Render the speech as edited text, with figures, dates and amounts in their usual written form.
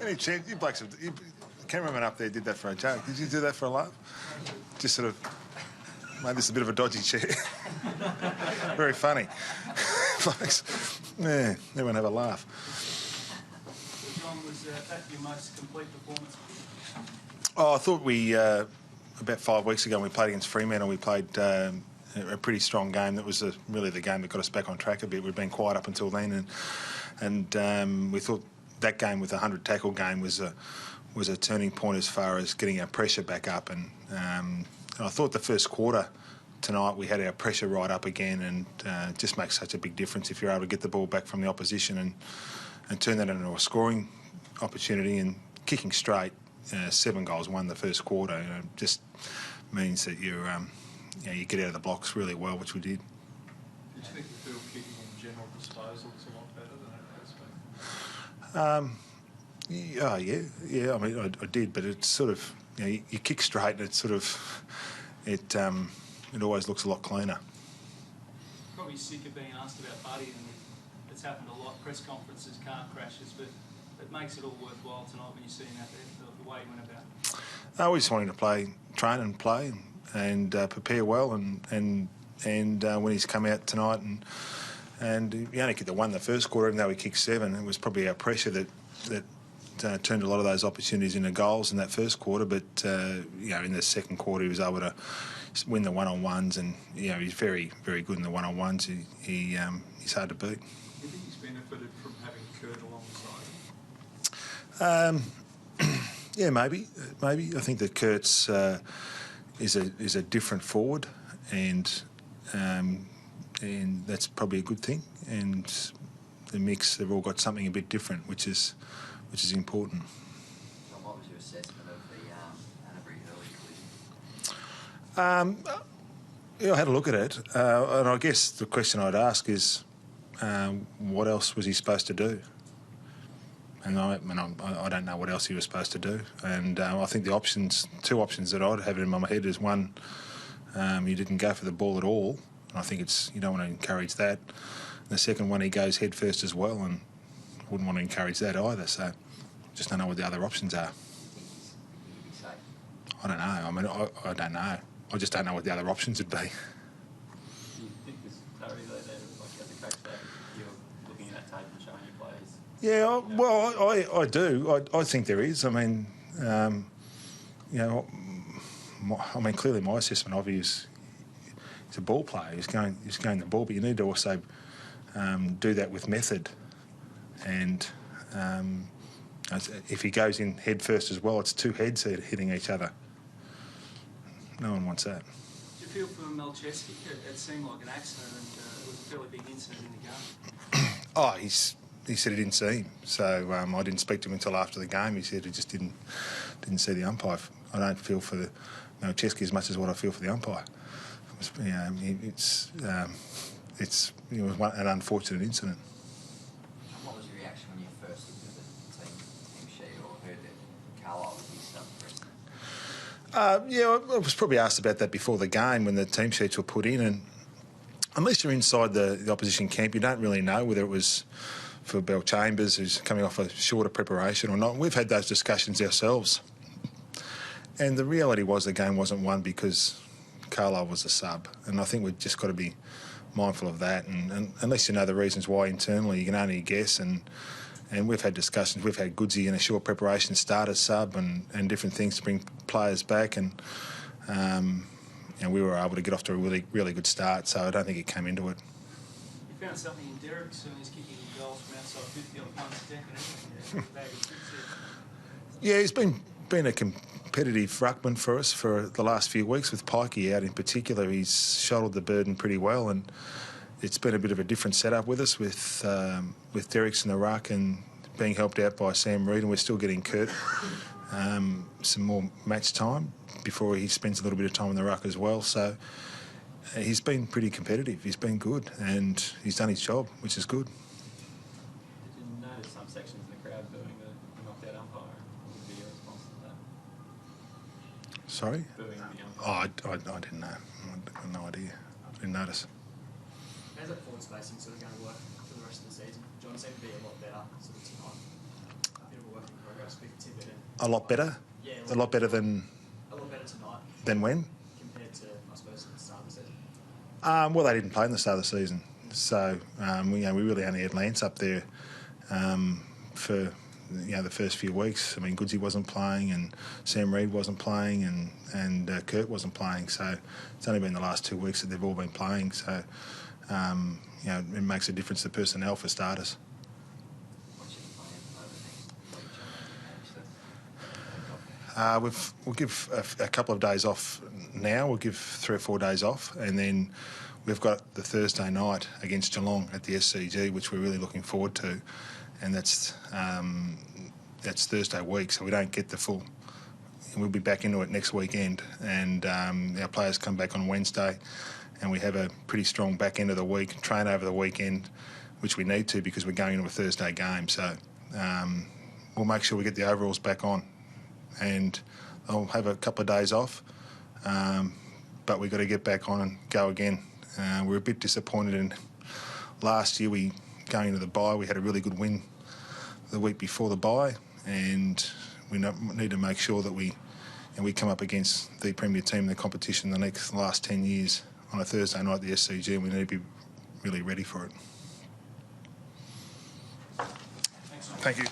Any chance you blokes? The cameraman up there did that for a joke. Did you do that for a laugh? Just sort of made this a bit of a dodgy chair. Very funny. Blokes, yeah, everyone have a laugh. John, was that your most complete performance? Oh, I thought we about 5 weeks ago when we played against Fremantle, we played a pretty strong game. That was really the game that got us back on track a bit. We'd been quiet up until then, and we thought that game with the 100 tackle game was a turning point as far as getting our pressure back up. And I thought the first quarter tonight we had our pressure right up again, and it just makes such a big difference if you're able to get the ball back from the opposition and turn that into a scoring opportunity. And kicking straight, 7 goals won the first quarter, just means that you get out of the blocks really well, which we did. Did you think the field kicking and general disposal was a lot better than it has been? Yeah. I mean, I did, but it's sort of you kick straight, and it's sort of it always looks a lot cleaner. Probably sick of being asked about Buddy, and it's happened a lot. Press conferences, car crashes, but it makes it all worthwhile tonight when you see him out there for the way he went about. We just want him to train and play, and prepare well, and when he's come out tonight, and he only kicked the one the first quarter, even though he kicked 7. It was probably our pressure that turned a lot of those opportunities into goals in that first quarter. But in the second quarter, he was able to win the one-on-ones, and he's very, very good in the one-on-ones. He's hard to beat. Do you think he's benefited from having Kurt alongside? Yeah, maybe. I think that Kurt's is a different forward, and that's probably a good thing. And the mix, they've all got something a bit different, which is important. John, what was your assessment of the Annabury early collision? I had a look at it, and I guess the question I'd ask is, what else was he supposed to do? And I don't know what else he was supposed to do. And I think the two options that I'd have in my head is, one, he didn't go for the ball at all. And I think you don't want to encourage that. And the second one, he goes head first as well, and I wouldn't want to encourage that either. So I just don't know what the other options are. I don't know. I mean, I don't know. I just don't know what the other options would be. Do you think there's clarity there, like as a coach, that you're looking at that tape and showing your players? Yeah, well, I do. I think there is. I mean, clearly my assessment of you is he's a ball player. He's going the ball, but you need to also do that with method. And if he goes in head first as well, it's 2 heads hitting each other. No one wants that. Did you feel for Malcheski? It seemed like an accident, and it was a fairly big incident in the game. He said he didn't see him, so I didn't speak to him until after the game. He said he just didn't see the umpire. I don't feel for the Malcheski as much as what I feel for the umpire. It's an unfortunate incident. What was your reaction when you first looked at the team sheet or heard that Carlisle was mixed up? I was probably asked about that before the game when the team sheets were put in, and unless you're inside the opposition camp, you don't really know whether it was for Bell Chambers, who's coming off a shorter preparation, or not. We've had those discussions ourselves, and the reality was the game wasn't won because Carlisle was a sub, and I think we've just got to be mindful of that. And unless you know the reasons why internally, you can only guess. And we've had discussions. We've had Goodsey in a short preparation start as sub and different things to bring players back, and we were able to get off to a really, really good start. So I don't think it came into it. You found something in Derek, so he's kicking goals from outside 50 on one step and everything. Yeah, he's been a competitive ruckman for us for the last few weeks with Pikey out in particular. He's shouldered the burden pretty well, and it's been a bit of a different setup with us with Derrick's in the ruck and being helped out by Sam Reid, and we're still getting Kurt some more match time before he spends a little bit of time in the ruck as well. So he's been pretty competitive. He's been good, and he's done his job, which is good. Did you notice some sections of the crowd booing the knocked out umpire? What would be your response to that? Sorry? Booing the umpire. I didn't know. I got no idea. I didn't notice. How's that forward spacing sort of going to work for the rest of the season? John seemed to be a lot better sort of tonight. A bit of a work in progress. A lot better? Yeah, A lot better than a lot better tonight when? compared to, I suppose, at the start of the season. Well, they didn't play in the start of the season, so we really only had Lance up there for the first few weeks. I mean, Goodsey wasn't playing, and Sam Reid wasn't playing, and Kurt wasn't playing. So it's only been the last 2 weeks that they've all been playing. So it makes a difference to personnel for starters. What's your plan over the week? We'll give a couple of days off now. We'll give 3 or 4 days off, and then we've got the Thursday night against Geelong at the SCG, which we're really looking forward to, and that's Thursday week, so we don't get the full. We'll be back into it next weekend, and our players come back on Wednesday, and we have a pretty strong back end of the week, train over the weekend, which we need to because we're going into a Thursday game. So we'll make sure we get the overalls back on, and I'll have a couple of days off, but we've got to get back on and go again. We're a bit disappointed in last year. Going into the bye, we had a really good win the week before the bye, and we need to make sure that we come up against the premier team in the competition the last 10 years on a Thursday night at the SCG, and we need to be really ready for it. Thanks. Thank you.